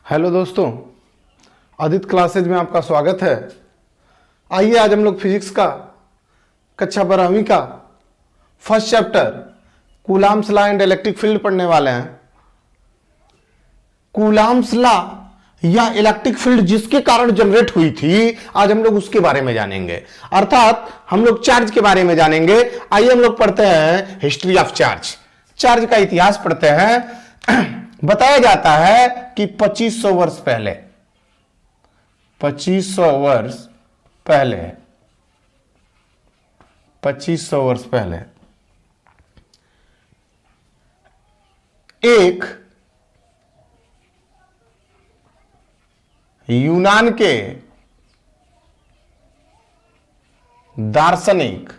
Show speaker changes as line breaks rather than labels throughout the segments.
Hello दोस्तों, Aditya classes में आपका स्वागत है। आइए आज हम लोग फिजिक्स का कक्षा 12वीं का first chapter coulombs law and electric field पढ़ने वाले हैं। कूलाम्स लॉ या इलेक्ट्रिक फील्ड जिसके कारण जनरेट हुई थी, आज हम लोग उसके बारे में जानेंगे, अर्थात हम लोग चार्ज के बारे में जानेंगे। आइए हम लोग पढ़ते हैं हिस्ट्री ऑफ चार्ज। चार्ज का इतिहास पढ़ते हैं। बताया जाता है कि 2500 वर्ष पहले 2500 वर्ष पहले एक यूनान के दार्शनिक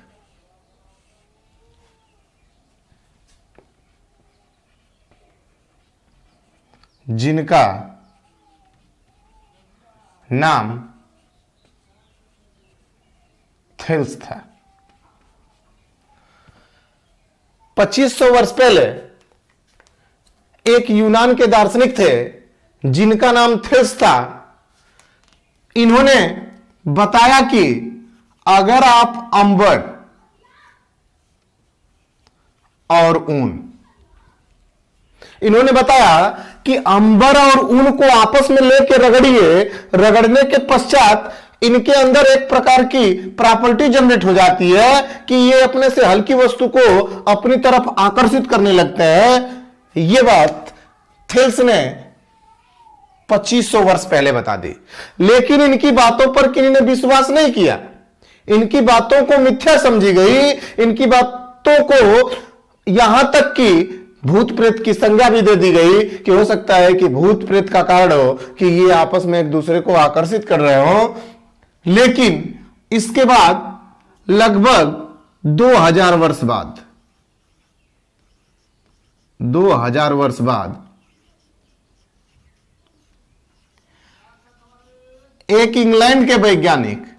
जिनका नाम थेल्स था। 2500 वर्ष पहले एक यूनान के दार्शनिक थे जिनका नाम थेल्स था। इन्होंने बताया कि अगर आप अंबर और ऊन, इन्होंने बताया कि अंबर और ऊन को आपस में लेकर रगड़िए, रगड़ने के पश्चात इनके अंदर एक प्रकार की प्रॉपर्टी जनरेट हो जाती है कि ये अपने से हल्की वस्तु को अपनी तरफ आकर्षित करने लगते हैं। यह बात थेल्स ने 2500 वर्ष पहले बता दी, लेकिन इनकी बातों पर किसी ने विश्वास नहीं किया। इनकी बातों को मिथ्या समझी गई। इनकी बातों को यहां तक कि भूत प्रेत की संज्ञा भी दे दी गई कि हो सकता है कि भूत प्रेत का कारण हो कि ये आपस में एक दूसरे को आकर्षित कर रहे हो। लेकिन इसके बाद लगभग 2000 वर्ष बाद 2000 वर्ष बाद एक इंग्लैंड के वैज्ञानिक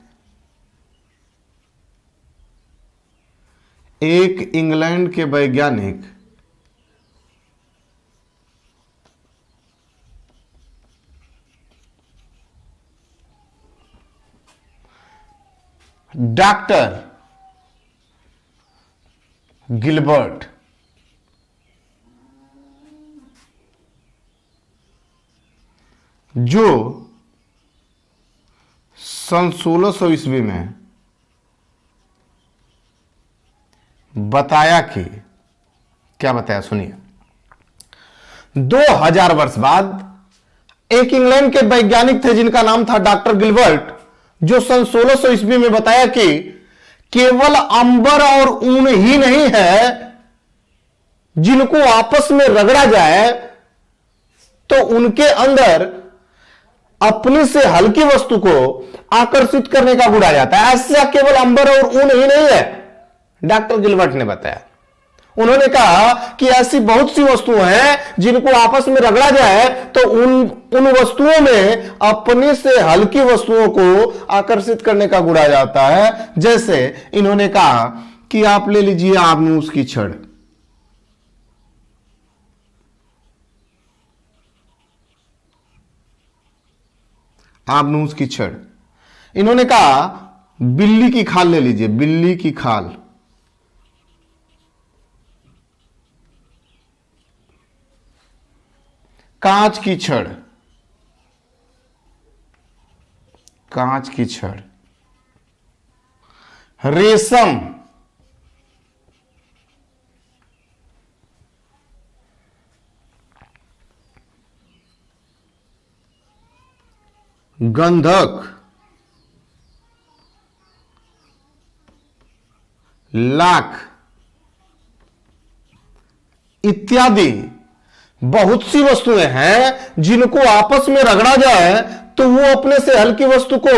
डॉक्टर गिलबर्ट जो सन 1600 ईस्वी में बताया कि, क्या बताया सुनिए। 2000 वर्ष बाद एक इंग्लैंड के वैज्ञानिक थे जिनका नाम था डॉक्टर गिलबर्ट, जो सन 1600 ईस्वी में बताया कि केवल अंबर और ऊन ही नहीं है जिनको आपस में रगड़ा जाए तो उनके अंदर अपनी से हल्की वस्तु को आकर्षित करने का गुण आ जाता है। ऐसा केवल अंबर और ऊन ही नहीं है, डॉक्टर गिलबर्ट ने बताया। उन्होंने कहा कि ऐसी बहुत सी वस्तुएं हैं जिनको आपस में रगड़ा जाए तो उन वस्तुओं में अपनी से हल्की वस्तुओं को आकर्षित करने का गुण आ जाता है। जैसे इन्होंने कहा कि आप ले लीजिए आबनूस की छड़। आबनूस की छड़। इन्होंने कहा बिल्ली की खाल ले लीजिए, बिल्ली की खाल। कांच की छड़, कांच की छड़। रेशम, गंधक, लाख इत्यादि बहुत सी वस्तुएं हैं जिनको आपस में रगड़ा जाए तो वो अपने से हल्की वस्तु को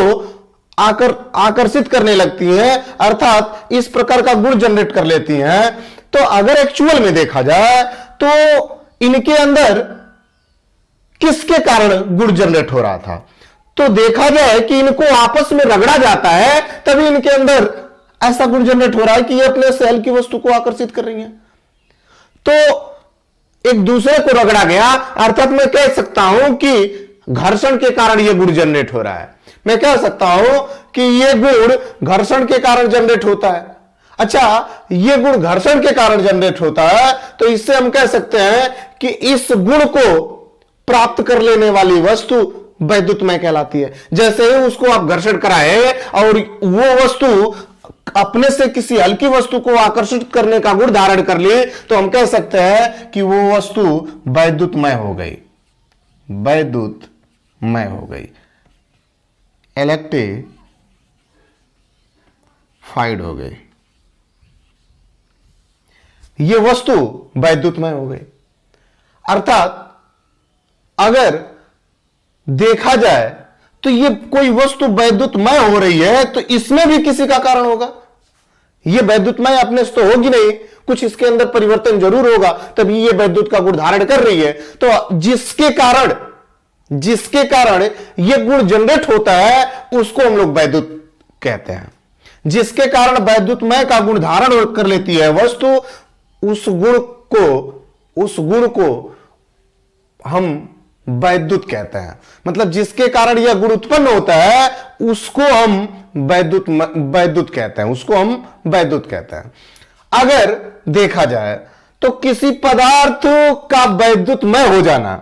आकर्षित करने लगती हैं, अर्थात इस प्रकार का गुण जनरेट कर लेती हैं। तो अगर एक्चुअल में देखा जाए तो इनके अंदर किसके कारण गुण जनरेट हो रहा था, तो देखा जाए कि इनको आपस में रगड़ा जाता है तभी इनके अंदर ऐसा गुण जनरेट हो रहा है कि ये अपने से हल्की वस्तु को आकर्षित कर रही हैं। तो एक दूसरे को रगड़ा गया, अर्थात मैं कह सकता हूं कि घर्षण के कारण यह गुण जनरेट हो रहा है। मैं कह सकता हूं कि यह गुण घर्षण के कारण जनरेट होता है। अच्छा, यह गुण घर्षण के कारण जनरेट होता है, तो इससे हम कह सकते हैं कि इस गुण को प्राप्त कर लेने वाली वस्तु वैद्युतमय कहलाती है। जैसे ही उसको आप घर्षण कराए और वो वस्तु अपने से किसी हल्की वस्तु को आकर्षित करने का गुण धारण कर ली, तो हम कह सकते हैं कि वो वस्तु वैद्युतमय हो गई, वैद्युतमय हो गई, इलेक्ट्रीफाइड हो गई, ये वस्तु वैद्युतमय हो गई। अर्थात अगर देखा जाए तो ये कोई वस्तु वैद्युतमय हो रही है तो इसमें भी किसी का कारण होगा। ये वैद्युतमय अपने से तो होगी नहीं, कुछ इसके अंदर परिवर्तन जरूर होगा, तभी ये वैद्युत का गुण धारण कर रही है। तो जिसके कारण ये गुण जनरेट होता है उसको हम लोग वैद्युत कहते हैं। जिसके कारण वैद्युतमय का गुण धारण कर लेती है वस्तु, उस गुण को हम वैद्युत कहते हैं। मतलब जिसके कारण यह गुण उत्पन्न होता है उसको हम वैद्युत कहते हैं, उसको हम वैद्युत कहते हैं। अगर देखा जाए तो किसी पदार्थ का वैद्युतमय हो जाना,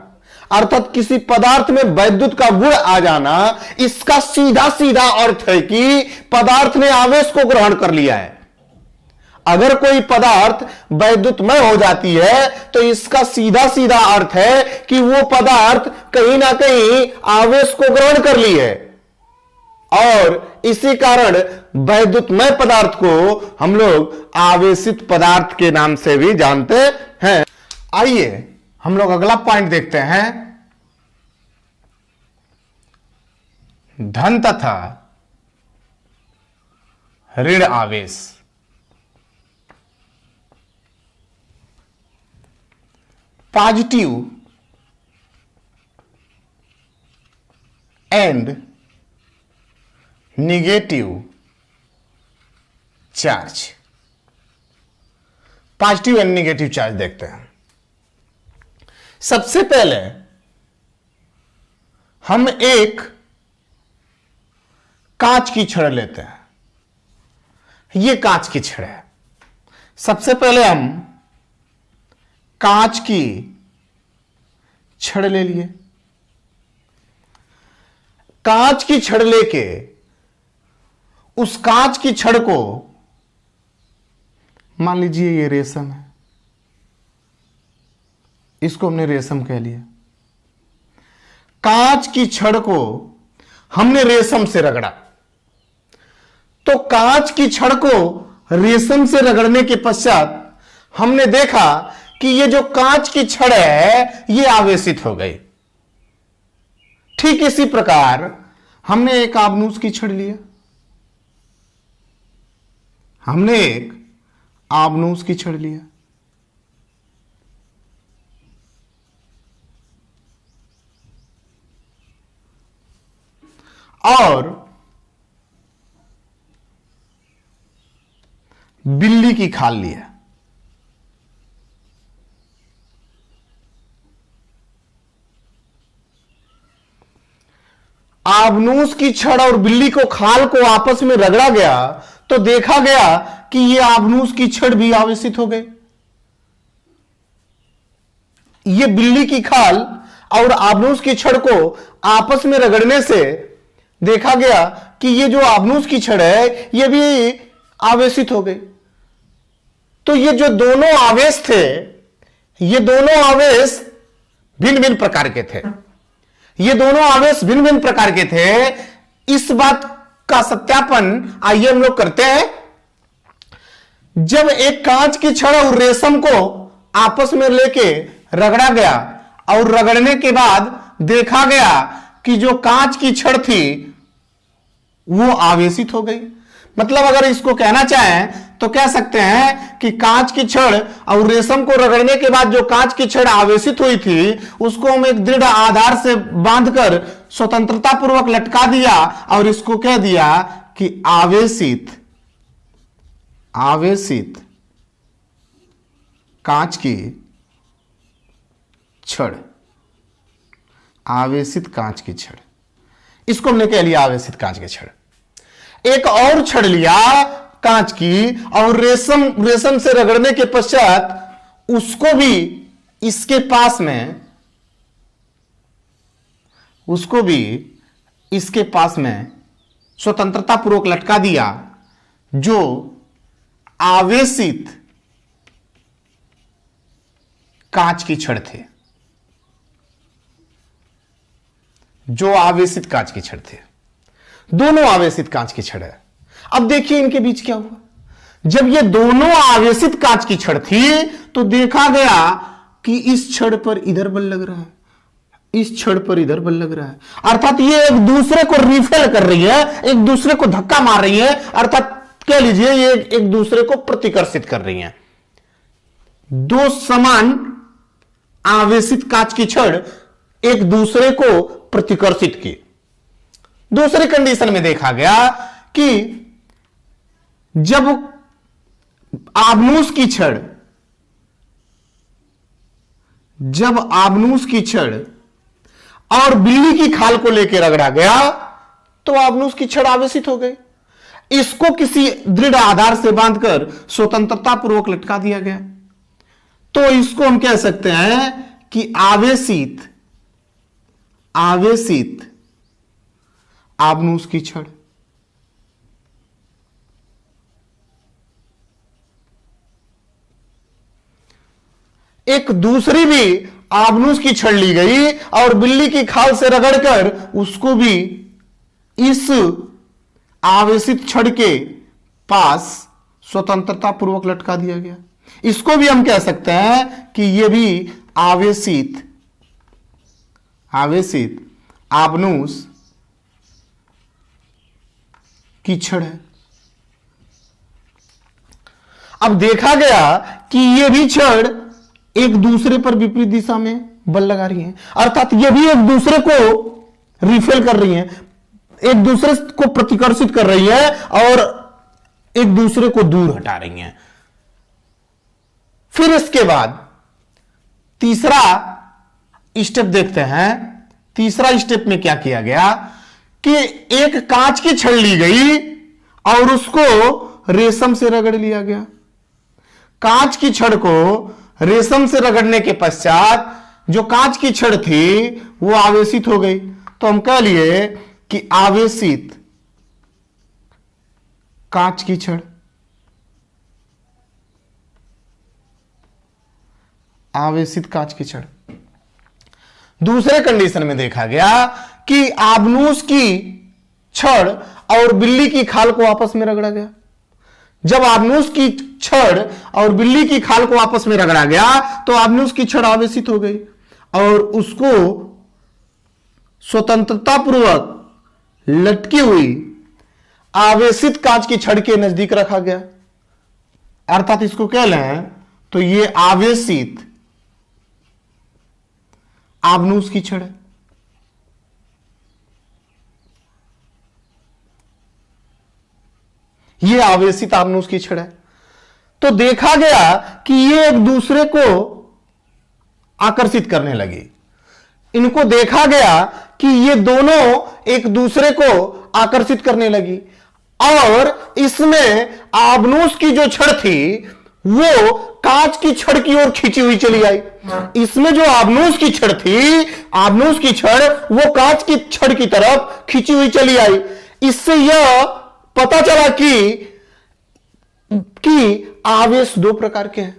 अर्थात किसी पदार्थ में वैद्युत का गुण आ जाना, इसका सीधा सीधा अर्थ है कि पदार्थ ने आवेश को ग्रहण कर लिया है। अगर कोई पदार्थ वैद्युतमय हो जाती है तो इसका सीधा सीधा अर्थ है कि वो पदार्थ कहीं ना कहीं आवेश को ग्रहण कर ली है, और इसी कारण वैद्युतमय पदार्थ को हम लोग आवेशित पदार्थ के नाम से भी जानते हैं। आइए हम लोग अगला पॉइंट देखते हैं, धन तथा ऋण आवेश। Positive and negative charge. Positive and negative charge देखते हैं। सबसे पहले हम एक कांच की छड़ लेते हैं। यह कांच की छड़ है। सबसे पहले हम कांच की छड़ ले लिए। कांच की छड़ लेके उस कांच की छड़ को, मान लीजिए ये रेशम है, इसको हमने रेशम कह लिया। कांच की छड़ को हमने रेशम से रगड़ा, तो कांच की छड़ को रेशम से रगड़ने के पश्चात हमने देखा कि ये जो कांच की छड़ है ये आवेशित हो गई। ठीक इसी प्रकार हमने एक आबनूस की छड़ लिया, हमने एक आबनूस की छड़ लिया, और बिल्ली की खाल लिया। आबनूस की छड़ और बिल्ली को खाल को आपस में रगड़ा गया तो देखा गया कि यह आबनूस की छड़ भी आवेशित हो गई। यह बिल्ली की खाल और आबनूस की छड़ को आपस में रगड़ने से देखा गया कि यह जो आबनूस की छड़ है यह भी आवेशित हो गई। तो ये जो दोनों आवेश थे, ये दोनों आवेश भिन्न भिन्न प्रकार के थे। ये दोनों आवेश भिन्न भिन्न प्रकार के थे। इस बात का सत्यापन आइए हम लोग करते हैं। जब एक कांच की छड़ और रेशम को आपस में लेके रगड़ा गया और रगड़ने के बाद देखा गया कि जो कांच की छड़ थी वो आवेशित हो गई। मतलब अगर इसको कहना चाहें तो कह सकते हैं कि कांच की छड़ और रेशम को रगड़ने के बाद जो कांच की छड़ आवेशित हुई थी उसको हम एक दृढ़ आधार से बांधकर स्वतंत्रता पूर्वक लटका दिया और इसको कह दिया कि आवेशित कांच की छड़। आवेशित कांच की छड़, इसको हमने कह लिया आवेशित कांच की छड़। एक और छड़ लिया कांच की और रेशम से रगड़ने के पश्चात उसको भी इसके पास में, उसको भी इसके पास में स्वतंत्रता पूर्वक लटका दिया, जो आवेशित कांच की छड़ थे, जो आवेशित कांच की छड़ थे। दोनों आवेशित कांच की छड़ है। अब देखिए इनके बीच क्या हुआ। जब ये दोनों आवेशित कांच की छड़ थी तो देखा गया कि इस छड़ पर इधर बल लग रहा है, इस छड़ पर इधर बल लग रहा है, अर्थात ये एक दूसरे को रिफेल कर रही है, एक दूसरे को धक्का मार रही है, अर्थात कह लीजिए ये एक दूसरे को प्रतिकर्षित कर रही है। दो समान आवेशित कांच की छड़ एक दूसरे को प्रतिकर्षित की। दूसरी कंडीशन में देखा गया कि जब आबनूस की छड़ और बिल्ली की खाल को लेकर रगड़ा गया तो आबनूस की छड़ आवेशित हो गई। इसको किसी दृढ़ आधार से बांधकर स्वतंत्रता पूर्वक लटका दिया गया। तो इसको हम कह सकते हैं कि आवेशित आबनूस की छड़। एक दूसरी भी आबनूस की छड़ ली गई और बिल्ली की खाल से रगड़कर उसको भी इस आवेशित छड़ के पास स्वतंत्रता पूर्वक लटका दिया गया। इसको भी हम कह सकते हैं कि यह भी आवेशित आबनूस की छड़ है। अब देखा गया कि यह भी छड़ एक दूसरे पर विपरीत दिशा में बल लगा रही है, अर्थात ये भी एक दूसरे को रिफेल कर रही है, एक दूसरे को प्रतिकर्षित कर रही है और एक दूसरे को दूर हटा रही है। फिर इसके बाद तीसरा स्टेप देखते हैं। तीसरा स्टेप में क्या किया गया कि एक कांच की छड़ ली गई और उसको रेशम से रगड़ लिया गया। कांच की छड़ को रेशम से रगड़ने के पश्चात जो कांच की छड़ थी वो आवेशित हो गई। तो हम कह लिए कि आवेशित कांच की छड़, आवेशित कांच की छड़। दूसरे कंडीशन में देखा गया कि आबनूस की छड़ और बिल्ली की खाल को आपस में रगड़ा गया। जब आबनूस की छड़ और बिल्ली की खाल को आपस में रगड़ा गया तो आबनूस की छड़ आवेशित हो गई और उसको स्वतंत्रता पूर्वक लटकी हुई आवेशित कांच की छड़ के नजदीक रखा गया। अर्थात इसको कह लें तो यह आवेशित आबनूस की छड़ है। यह आवेशित आबनूस की छड़ है। तो देखा गया कि ये एक दूसरे को आकर्षित करने लगी। इनको देखा गया कि ये दोनों एक दूसरे को आकर्षित करने लगी और इसमें आबनूस की जो छड़ थी वो कांच की छड़ की ओर खींची हुई चली आई। इसमें जो आबनूस की छड़ थी, आबनूस की छड़ वो कांच की छड़ की तरफ खींची हुई चली आई। इससे यह पता चला कि आवेश दो प्रकार के हैं।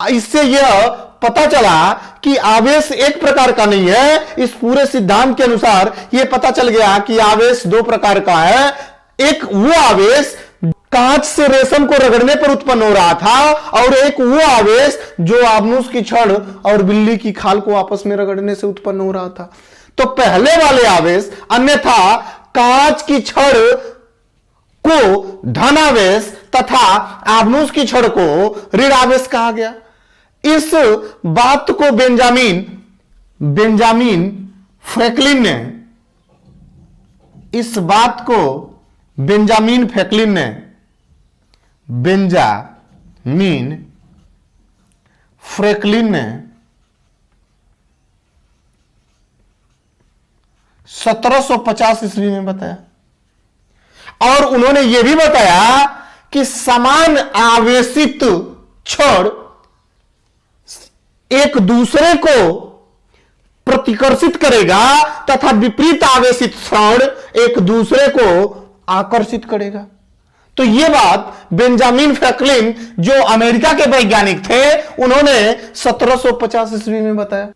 इससे यह पता चला कि आवेश एक प्रकार का नहीं है। इस पूरे सिद्धांत के अनुसार यह पता चल गया कि आवेश दो प्रकार का है। एक वो आवेश कांच से रेशम को रगड़ने पर उत्पन्न हो रहा था और एक वो आवेश जो आबनूस की छड़ और बिल्ली की खाल को आपस में रगड़ने से उत्पन्न हो रहा था। तो पहले वाले आवेश अन्यथा कांच की छड़ को धनावेश तथा आबनूस की छड़ को ऋण आवेश कहा गया। इस बात को बेंजामिन फ्रैंकलिन 1750 ईस्वी में बताया। और उन्होंने यह भी बताया कि समान आवेशित क्षण एक दूसरे को प्रतिकर्षित करेगा तथा विपरीत आवेशित क्षण एक दूसरे को आकर्षित करेगा। तो यह बात बेंजामिन फ्रैंकलिन जो अमेरिका के वैज्ञानिक थे उन्होंने 1750 ईस्वी में बताया।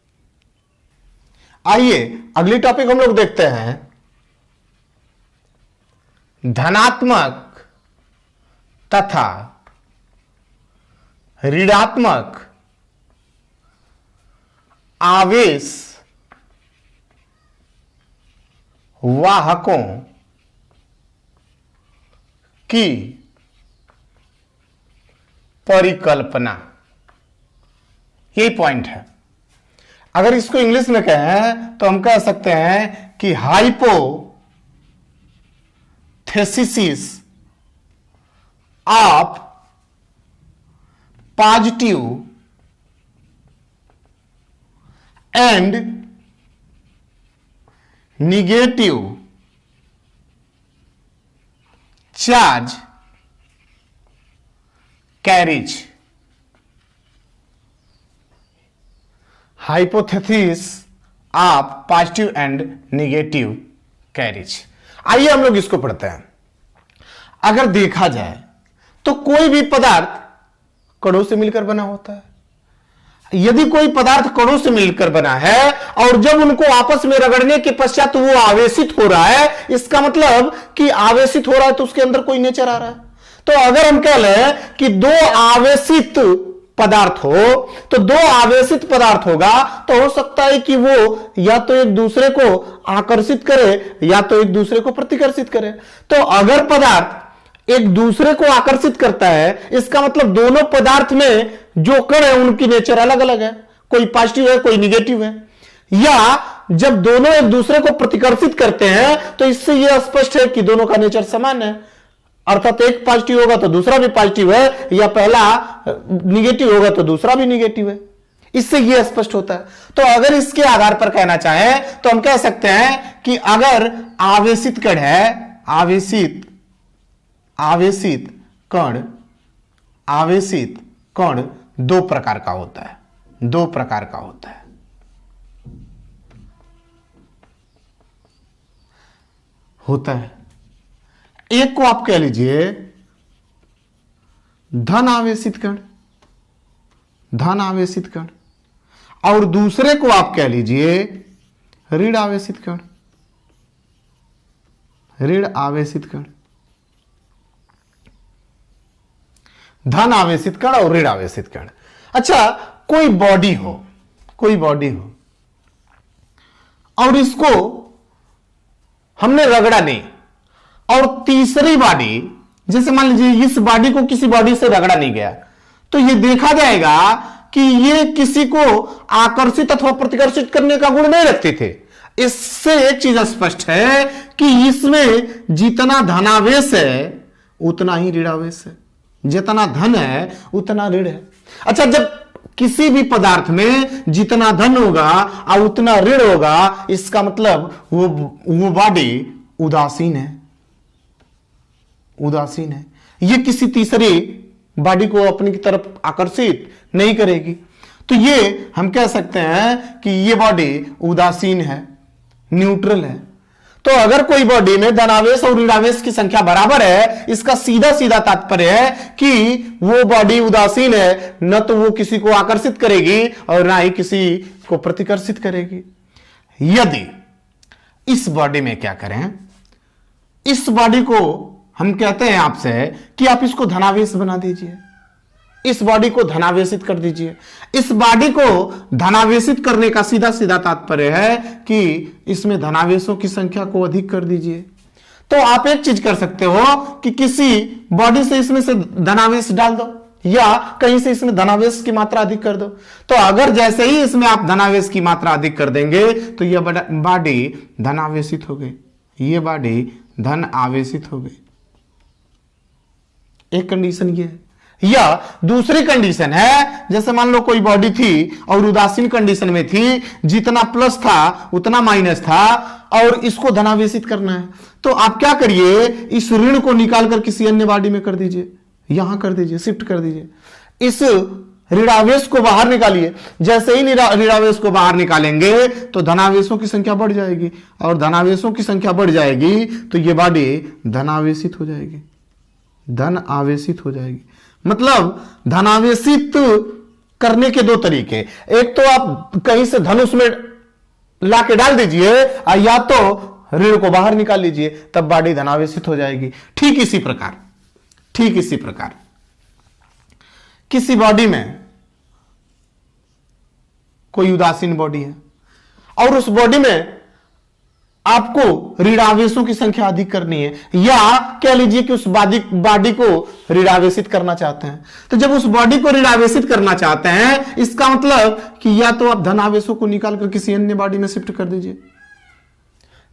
आइए अगली टॉपिक हम लोग देखते हैं, धनात्मक तथा ऋणात्मक आवेश वाहकों की परिकल्पना। यही पॉइंट है। अगर इसको इंग्लिश में कहें तो हम कह सकते हैं कि hypothesis of positive and negative charge carriage. Hypothesis of positive and negative carriage. आइए हम लोग इसको पढ़ते हैं। अगर देखा जाए तो कोई भी पदार्थ कणों से मिलकर बना होता है। यदि कोई पदार्थ कणों से मिलकर बना है और जब उनको आपस में रगड़ने के पश्चात वो आवेशित हो रहा है, इसका मतलब कि आवेशित हो रहा है तो उसके अंदर कोई नेचर आ रहा है। तो अगर हम कह लें कि दो आवेशित पदार्थ हो तो दो आवेशित पदार्थ होगा तो हो सकता है कि वो या तो एक दूसरे को आकर्षित करे या तो एक दूसरे को प्रतिकर्षित करे। तो अगर पदार्थ एक दूसरे को आकर्षित करता है, इसका मतलब दोनों पदार्थ में जो कण है उनकी नेचर अलग अलग है, कोई पॉजिटिव है कोई निगेटिव है। या जब दोनों एक दूसरे को प्रतिकर्षित करते हैं तो इससे यह स्पष्ट है कि दोनों का नेचर समान है, अर्थात एक पॉजिटिव होगा तो दूसरा भी पॉजिटिव है, या पहला निगेटिव होगा तो दूसरा भी निगेटिव है। इससे यह स्पष्ट होता है। तो अगर इसके आधार पर कहना चाहें तो हम कह सकते हैं कि अगर आवेशित कण है, आवेशित कण दो प्रकार का होता है, दो प्रकार का होता है। एक को आप कह लीजिए धन आवेशित कण, और दूसरे को आप कह लीजिए ऋण आवेशित कण। धन आवेशित कण और ऋण आवेशित कण। अच्छा, कोई बॉडी हो और इसको हमने रगड़ा नहीं, और तीसरी बॉडी, जैसे मान लीजिए इस बॉडी को किसी बॉडी से रगड़ा नहीं गया, तो यह देखा जाएगा कि ये किसी को आकर्षित अथवा प्रतिकर्षित करने का गुण नहीं रखते थे। इससे एक चीज स्पष्ट है कि इसमें जितना धनावेश है उतना ही ऋणावेश है, जितना धन है उतना ऋण है। अच्छा, जब किसी भी पदार्थ में जितना धन होगा और उतना ऋण होगा, इसका मतलब वो बॉडी उदासीन है। ये किसी तीसरी बॉडी को अपनी की तरफ आकर्षित नहीं करेगी। तो ये हम कह सकते हैं कि ये बॉडी उदासीन है, न्यूट्रल है। तो अगर कोई बॉडी में धनावेश और ऋणावेश की संख्या बराबर है, इसका सीधा सीधा तात्पर्य है कि वो बॉडी उदासीन है, न तो वो किसी को आकर्षित करेगी और ना ही किसी को प्रतिकर्षित करेगी। यदि इस बॉडी में क्या करें, इस बॉडी को हम कहते हैं आपसे कि आप इसको धनावेश बना दीजिए, इस बॉडी को धनावेशित कर दीजिए। इस बॉडी को धनावेशित करने का सीधा सीधा तात्पर्य है कि इसमें धनावेशों की संख्या को अधिक कर दीजिए। तो आप एक चीज कर सकते हो कि किसी बॉडी से इसमें से धनावेश डाल दो या कहीं से इसमें धनावेश की मात्रा अधिक कर दो। तो अगर जैसे ही इसमें आप धनावेश की मात्रा अधिक कर देंगे तो यह बॉडी धनावेशित हो गई, यह बॉडी धन आवेशित हो गई। एक कंडीशन ये है। या दूसरी कंडीशन है, जैसे मान लो कोई बॉडी थी और उदासीन कंडीशन में थी, जितना प्लस था उतना माइनस था और इसको धनावेशित करना है, तो आप क्या करिए, इस ऋण को निकालकर किसी अन्य बॉडी में कर दीजिए, यहां कर दीजिए, शिफ्ट कर दीजिए, इस ऋणावेश को बाहर निकालिए। जैसे ही ऋणावेश को बाहर निकालेंगे तो धनावेशों की संख्या बढ़ जाएगी, और धनावेशों की संख्या बढ़ जाएगी तो यह बॉडी धनावेशित हो जाएगी, धन आवेशित हो जाएगी। मतलब धनावेशित करने के दो तरीके, एक तो आप कहीं से धन उसमें लाके डाल दीजिए, या तो ऋण को बाहर निकाल लीजिए, तब बॉडी धनावेशित हो जाएगी। ठीक इसी प्रकार किसी बॉडी में कोई उदासीन बॉडी है और उस बॉडी में आपको ऋणावेशों की संख्या अधिक करनी है, या कह लीजिए कि उस बॉडी को ऋणावेशित करना चाहते हैं। तो जब उस बॉडी को ऋणावेशित करना चाहते हैं, इसका मतलब कि या तो आप धनावेशों को निकालकर किसी अन्य बॉडी में शिफ्ट कर दीजिए।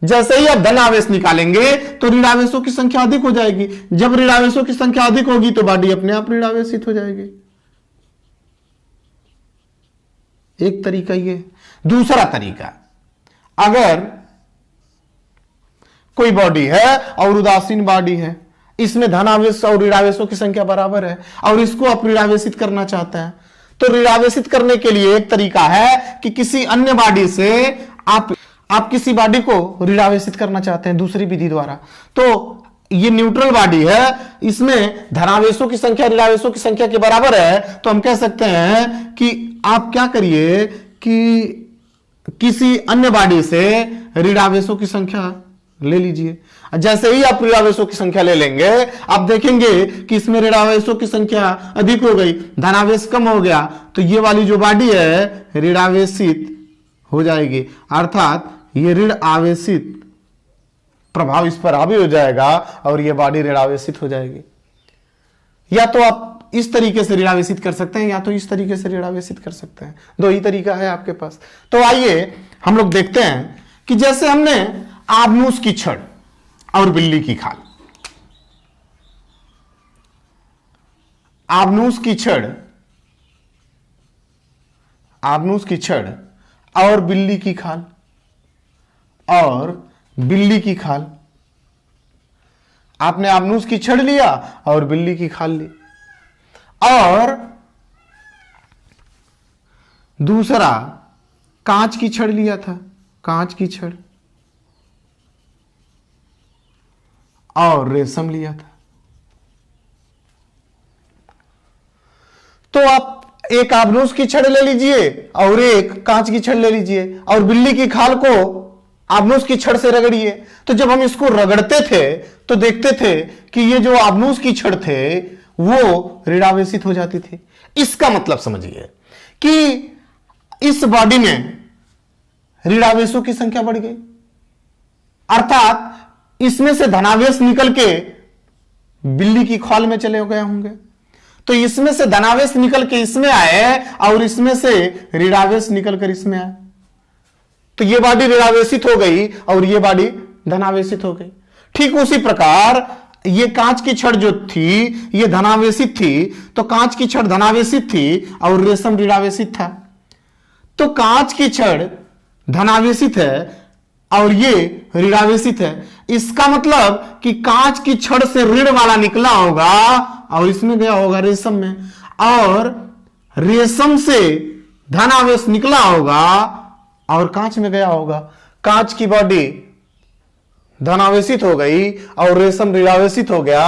जैसे ही आप धनावेश निकालेंगे तो ऋणावेशों की संख्या अधिक हो जाएगी। जब ऋणावेशों की संख्या अधिक होगी तो बॉडी अपने आप ऋणावेशित हो जाएगी। एक तरीका ये। दूसरा तरीका, अगर कोई बॉडी है और उदासीन बॉडी है, इसमें धनावेश और ऋणावेशों की संख्या बराबर है और इसको आप ऋणावेशित करना चाहते हैं, तो ऋणावेशित करने के लिए एक तरीका है कि किसी अन्य बॉडी से आप किसी बॉडी को ऋणावेशित करना चाहते हैं दूसरी विधि द्वारा। तो ये न्यूट्रल बॉडी है, इसमें धनावेशों की संख्या ऋणावेशों की संख्या के बराबर है, तो हम कह सकते हैं कि आप क्या करिए कि किसी अन्य बॉडी से ऋणावेशों की संख्या ले लीजिए। जैसे ही आप ऋणावेशों की संख्या ले लेंगे, आप देखेंगे कि इसमें ऋणावेशों की संख्या अधिक हो गई, धनावेश कम हो गया, तो ये वाली जो बॉडी है ऋणावेशित हो जाएगी, अर्थात ये ऋण आवेशित प्रभाव इस पर हावी हो जाएगा और ये बॉडी ऋणावेशित हो जाएगी। या तो आप इस तरीके से ऋणावेशित कर सकते हैं, या तो इस तरीके से ऋणावेशित कर सकते हैं। दो ही तरीका है आपके पास। तो आइए हम लोग देखते हैं कि जैसे हमने आबनूस की छड़ और बिल्ली की खाल, आबनूस की छड़ और बिल्ली की खाल और बिल्ली की खाल, आपने आबनूस की छड़ लिया और बिल्ली की खाल ली, और दूसरा कांच की छड़ लिया था, कांच की छड़ और रेशम लिया था। तो आप एक आबनूस की छड़ ले लीजिए और एक कांच की छड़ ले लीजिए और बिल्ली की खाल को आबनूस की छड़ से रगड़िए। तो जब हम इसको रगड़ते थे तो देखते थे कि ये जो आबनूस की छड़ थे वो ऋणावेशित हो जाती थी। इसका मतलब समझिए कि इस बॉडी में ऋणावेशों की संख्या बढ़ गई, अर्थात इसमें से धनावेश निकल के बिल्ली की खाल में चले गए होंगे। तो इसमें से धनावेश निकल के इसमें आए और इसमें से ऋणावेश निकल कर इसमें आए, तो ये बॉडी ऋणावेशित हो गई और ये बॉडी धनावेशित हो गई। ठीक उसी प्रकार ये कांच की छड़ जो थी ये धनावेशित थी, तो कांच की छड़ धनावेशित थी और रेशम ऋणावेशित था। तो कांच की छड़ धनावेशित है और ये ऋणावेशित है। इसका मतलब कि कांच की छड़ से ऋण वाला निकला होगा और इसमें गया होगा रेशम में, और रेशम से धनावेश निकला होगा और कांच में गया होगा। कांच की बॉडी धनावेशित हो गई और रेशम ऋणावेशित हो गया,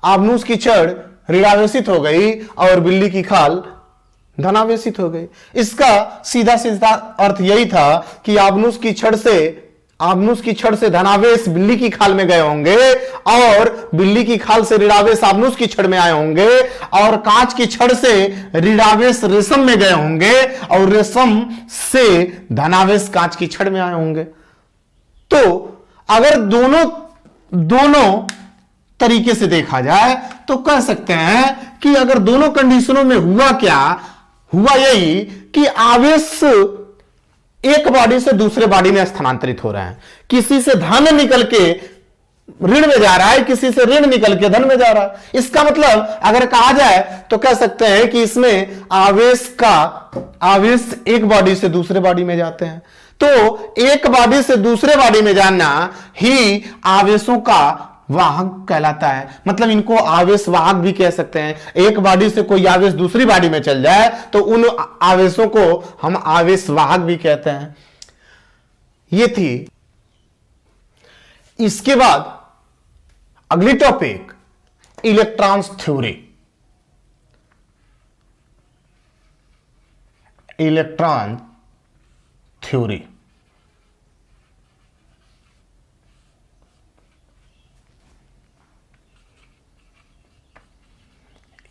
आबनूस की छड़ ऋणावेशित हो गई और बिल्ली की खाल धनावेशित हो गई। इसका सीधा सीधा अर्थ यही था कि आबनूस की छड़ से धनावेश बिल्ली की खाल में गए होंगे और बिल्ली की खाल से ऋणावेश आबनूस की छड़ में आए होंगे, और कांच की छड़ से ऋणावेश रेशम में गए होंगे और रेशम से धनावेश कांच की छड़ में आए होंगे। तो अगर दोनों तरीके से देखा जाए तो कह सकते हैं कि अगर दोनों कंडीशनों में हुआ यही कि आवेश एक बॉडी से दूसरे बॉडी में स्थानांतरित हो रहे हैं। किसी से धन निकल के ऋण में जा रहा है, किसी से ऋण निकल के धन में जा रहा है। इसका मतलब अगर कहा जाए तो कह सकते हैं कि इसमें आवेश एक बॉडी से दूसरे बॉडी में जाते हैं। तो एक बॉडी से दूसरे बॉडी में जाना ही आवेशों का वाहक कहलाता है। मतलब इनको आवेश वाहक भी कह सकते हैं। एक बॉडी से कोई आवेश दूसरी बॉडी में चल जाए तो उन आवेशों को हम आवेश वाहक भी कहते हैं। ये थी। इसके बाद अगली topic electrons theory. Electron theory.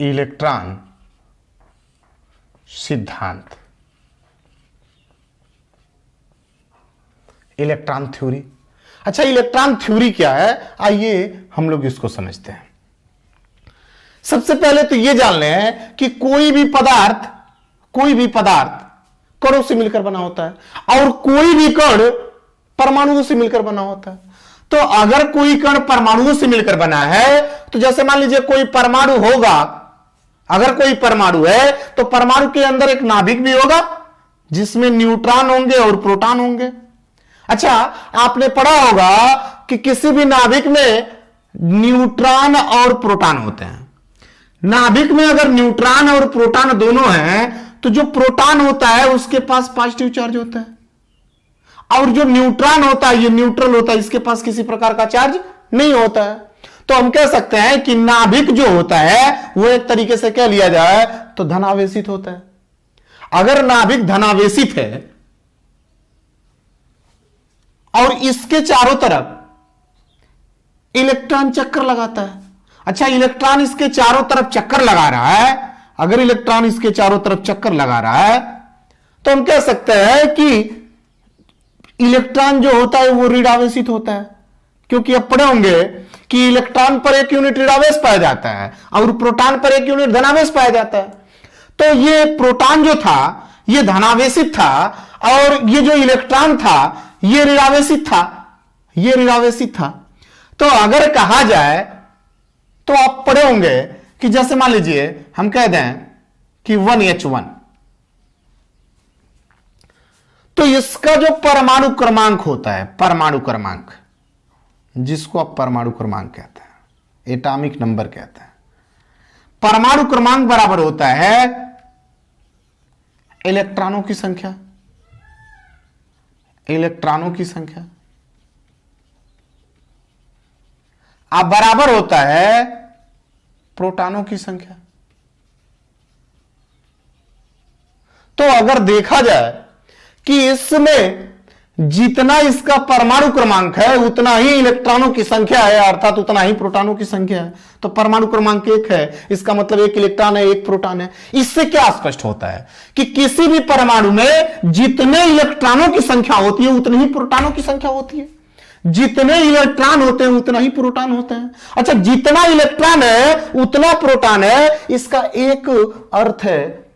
Electron सिद्धांत। Electron theory. अच्छा, इलेक्ट्रॉन थ्योरी क्या है, आइए हम लोग इसको समझते हैं। सबसे पहले तो यह जान लें कि कोई भी पदार्थ कणों से मिलकर बना होता है और कोई भी कण परमाणुओं से मिलकर बना होता है। तो अगर कोई कण परमाणुओं से मिलकर बना है तो जैसे मान लीजिए कोई परमाणु होगा, अगर कोई परमाणु है तो परमाणु के अंदर एक नाभिक भी होगा जिसमें न्यूट्रॉन होंगे और प्रोटॉन होंगे। अच्छा, आपने पढ़ा होगा कि किसी भी नाभिक में न्यूट्रॉन और प्रोटॉन होते हैं। नाभिक में अगर न्यूट्रॉन और प्रोटॉन दोनों हैं तो जो प्रोटॉन होता है उसके पास पॉजिटिव चार्ज होता है और जो न्यूट्रॉन होता है ये न्यूट्रल होता है, इसके पास किसी प्रकार का चार्ज नहीं होता है। तो हम कह सकते हैं कि नाभिक जो होता है वो एक तरीके से कह लिया जाए तो धनावेशित होता है। अगर नाभिक धनावेशित है और इसके चारों तरफ इलेक्ट्रॉन चक्कर लगाता है। अच्छा, इलेक्ट्रॉन इसके चारों तरफ चक्कर लगा रहा है, अगर इलेक्ट्रॉन इसके चारों तरफ चक्कर लगा रहा है तो हम कह सकते हैं कि इलेक्ट्रॉन जो होता है वो ऋणावेशित होता है, क्योंकि अब पढ़े होंगे कि इलेक्ट्रॉन पर एक यूनिट ऋणावेश पाया जाता है और प्रोटॉन पर एक यूनिट धनावेश पाया जाता है। तो ये प्रोटॉन जो था ये धनावेशित था और ये जो इलेक्ट्रॉन था ये ऋणावेशित था। तो अगर कहा जाए तो आप पढ़े होंगे कि जैसे मान लीजिए हम कह दें कि 1H1, तो इसका जो परमाणु क्रमांक होता है, परमाणु क्रमांक जिसको आप परमाणु क्रमांक कहते हैं, एटॉमिक नंबर कहते हैं, परमाणु क्रमांक बराबर होता है इलेक्ट्रॉनों की संख्या, अब बराबर होता है प्रोटॉनों की संख्या। तो अगर देखा जाए कि इसमें जितना इसका परमाणु क्रमांक है उतना ही इलेक्ट्रॉनों की संख्या है, अर्थात उतना ही प्रोटॉनों की संख्या है। तो परमाणु क्रमांक 1 है, इसका मतलब एक इलेक्ट्रॉन है, एक प्रोटॉन है। इससे क्या स्पष्ट होता है कि किसी भी परमाणु में जितने इलेक्ट्रॉनों की संख्या होती है उतनी ही प्रोटॉनों की संख्या होती है। जितने इलेक्ट्रॉन होते हैं उतना ही प्रोटॉन होते हैं। अच्छा, जितना इलेक्ट्रॉन है उतना प्रोटॉन है, इसका एक अर्थ है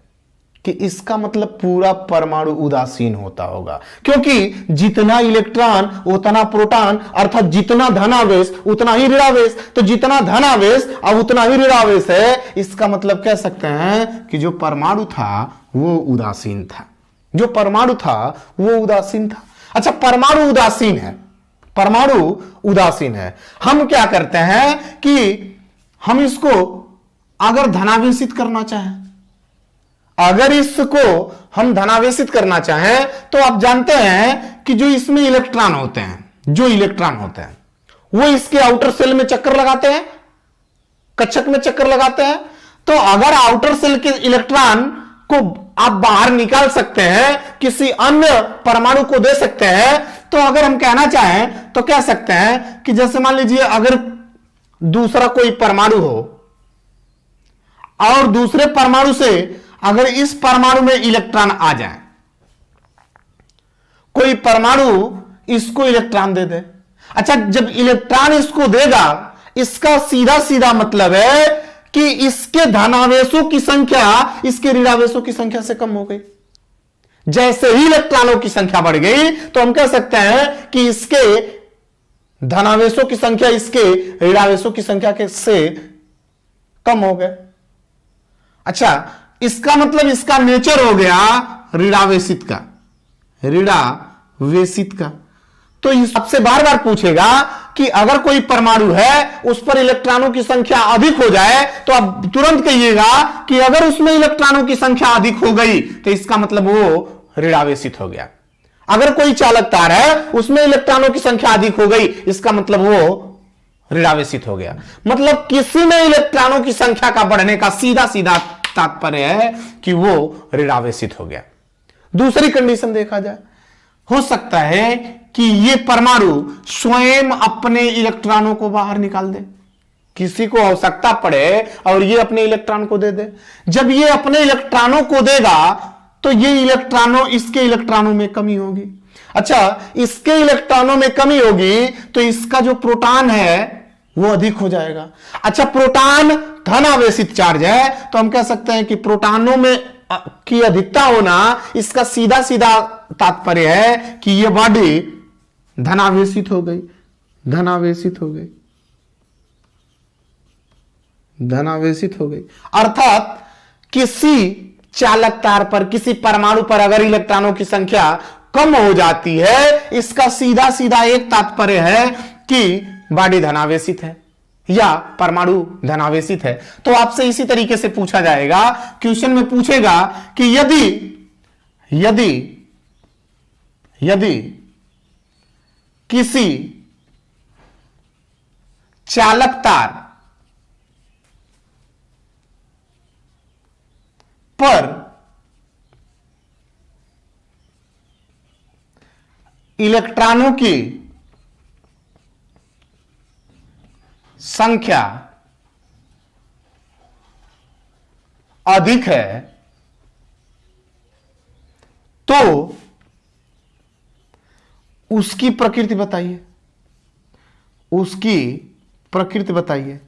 कि इसका मतलब पूरा परमाणु उदासीन होता होगा, क्योंकि जितना इलेक्ट्रॉन उतना प्रोटॉन, अर्थात जितना धनावेश उतना ही ऋणावेश। तो जितना धनावेश और उतना ही ऋणावेश है, इसका मतलब कह सकते हैं कि जो परमाणु था वो उदासीन था, अच्छा, परमाणु उदासीन है। हम क्या करते हैं कि हम इसको अगर धनावेशित करना चाहें, अगर इसको हम धनावेशित करना चाहें तो आप जानते हैं कि जो इसमें इलेक्ट्रॉन होते हैं वो इसके आउटर सेल में चक्कर लगाते हैं, कक्षक में चक्कर लगाते हैं। तो अगर आउटर सेल के इलेक्ट्रॉन को आप बाहर निकाल सकते हैं, किसी अन्य परमाणु को दे सकते हैं, तो अगर हम कहना चाहें तो कह सकते हैं कि जैसे मान लीजिए अगर दूसरा कोई परमाणु हो और दूसरे परमाणु से अगर इस परमाणु में इलेक्ट्रॉन आ जाए, कोई परमाणु इसको इलेक्ट्रॉन दे दे। अच्छा, जब इलेक्ट्रॉन इसको देगा, इसका सीधा सीधा मतलब है कि इसके धनावेशों की संख्या इसके ऋणावेशों की संख्या से कम हो गई। जैसे ही इलेक्ट्रॉनों की संख्या बढ़ गई तो हम कह सकते हैं कि इसके धनावेशों की संख्या इसके ऋणावेशों की संख्या के से कम हो गए। अच्छा, इसका मतलब इसका नेचर हो गया ऋणावेशित का, ऋणावेशित का। तो इस आपसे बार बार पूछेगा कि अगर कोई परमाणु है उस पर इलेक्ट्रॉनों की संख्या अधिक हो जाए तो आप तुरंत कहिएगा कि अगर उसमें इलेक्ट्रॉनों की संख्या अधिक हो गई तो इसका मतलब वो ऋणावेशित हो गया। अगर कोई चालक तार है उसमें इलेक्ट्रॉनों की संख्या अधिक हो गई, इसका मतलब वो ऋणावेशित हो गया। मतलब किसी में इलेक्ट्रॉनों की संख्या का बढ़ने का सीधा सीधा तात्पर्य है कि वो ऋणावेशित हो गया। दूसरी कंडीशन देखा जाए, हो सकता है कि ये परमाणु स्वयं अपने इलेक्ट्रॉनों को बाहर निकाल दे, किसी को आवश्यकता पड़े और ये अपने इलेक्ट्रॉन को दे दे। जब ये अपने इलेक्ट्रॉनों को देगा तो ये इलेक्ट्रॉनों, इसके इलेक्ट्रॉनों में कमी होगी। अच्छा, इसके इलेक्ट्रॉनों में कमी होगी तो इसका जो प्रोटॉन है वो अधिक हो जाएगा। अच्छा, प्रोटॉन धनावेशित चार्ज है तो हम कह सकते हैं कि प्रोटॉनों में की अधिकता होना, इसका सीधा सीधा तात्पर्य है कि यह बॉडी धनावेशित हो गई, धनावेशित हो गई, धनावेशित हो गई। अर्थात किसी चालक तार पर, किसी परमाणु पर अगर इलेक्ट्रॉनों की संख्या कम हो जाती है, इसका सीधा सीधा एक तात्पर्य है कि बॉडी धनावेशित है या परमाणु धनावेशित है। तो आपसे इसी तरीके से पूछा जाएगा, क्वेश्चन में पूछेगा कि यदि यदि यदि किसी चालक तार पर इलेक्ट्रॉनों की संख्या अधिक है तो उसकी प्रकृति बताइए, उसकी प्रकृति बताइए।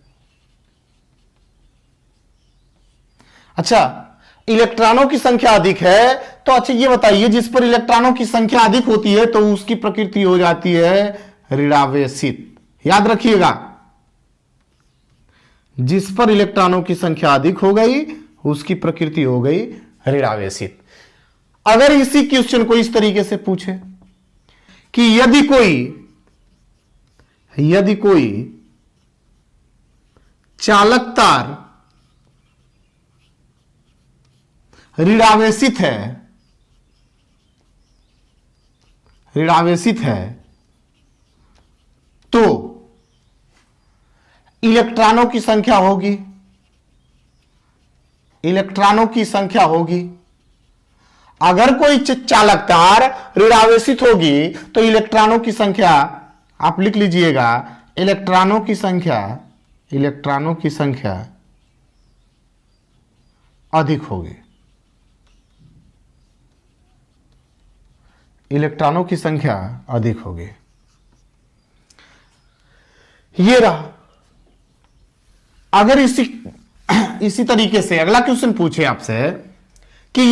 अच्छा, इलेक्ट्रॉनों की संख्या अधिक है तो अच्छा ये बताइए, जिस पर इलेक्ट्रॉनों की संख्या अधिक होती है तो उसकी प्रकृति हो जाती है ऋणावेशित। याद रखिएगा, जिस पर इलेक्ट्रॉनों की संख्या अधिक हो गई उसकी प्रकृति हो गई ऋणावेशित। अगर इसी क्वेश्चन को इस तरीके से पूछे कि यदि कोई चालक तार ऋणावेशित है तो इलेक्ट्रॉनों की संख्या होगी, इलेक्ट्रॉनों की संख्या होगी। अगर कोई चालक तार ऋणावेशित होगी तो इलेक्ट्रॉनों की संख्या, आप लिख लीजिएगा, इलेक्ट्रॉनों की संख्या अधिक होगी, इलेक्ट्रॉनों की संख्या अधिक होगी। ये रहा। अगर इसी तरीके से अगला क्वेश्चन पूछे आपसे कि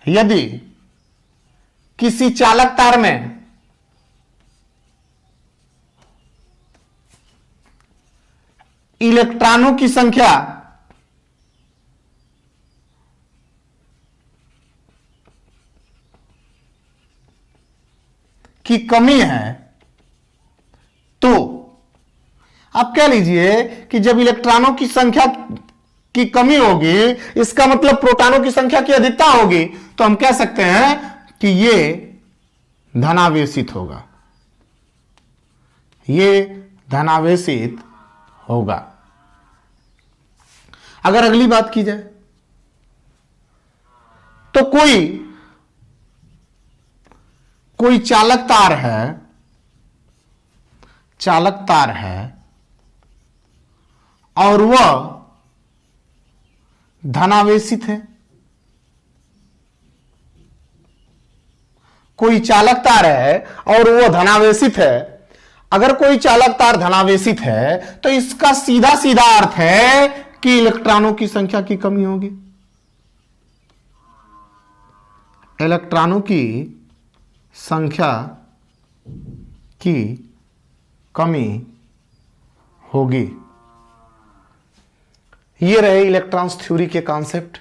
यदि किसी चालक तार में इलेक्ट्रॉनों की संख्या की कमी है तो आप कह लीजिए कि जब इलेक्ट्रॉनों की संख्या की कमी होगी इसका मतलब प्रोटॉनों की संख्या की अधिकता होगी, तो हम कह सकते हैं कि यह धनावेशित होगा, यह धनावेशित होगा। अगर अगली बात की जाए तो कोई चालक तार है और वह धनावेशित है। कोई चालक तार है और वह धनावेशित है। अगर कोई चालक तार धनावेशित है तो इसका सीधा सीधा अर्थ है कि इलेक्ट्रॉनों की संख्या की कमी होगी, इलेक्ट्रॉनों की संख्या की कमी होगी। ये रहे इलेक्ट्रॉन्स थ्योरी के कॉन्सेप्ट।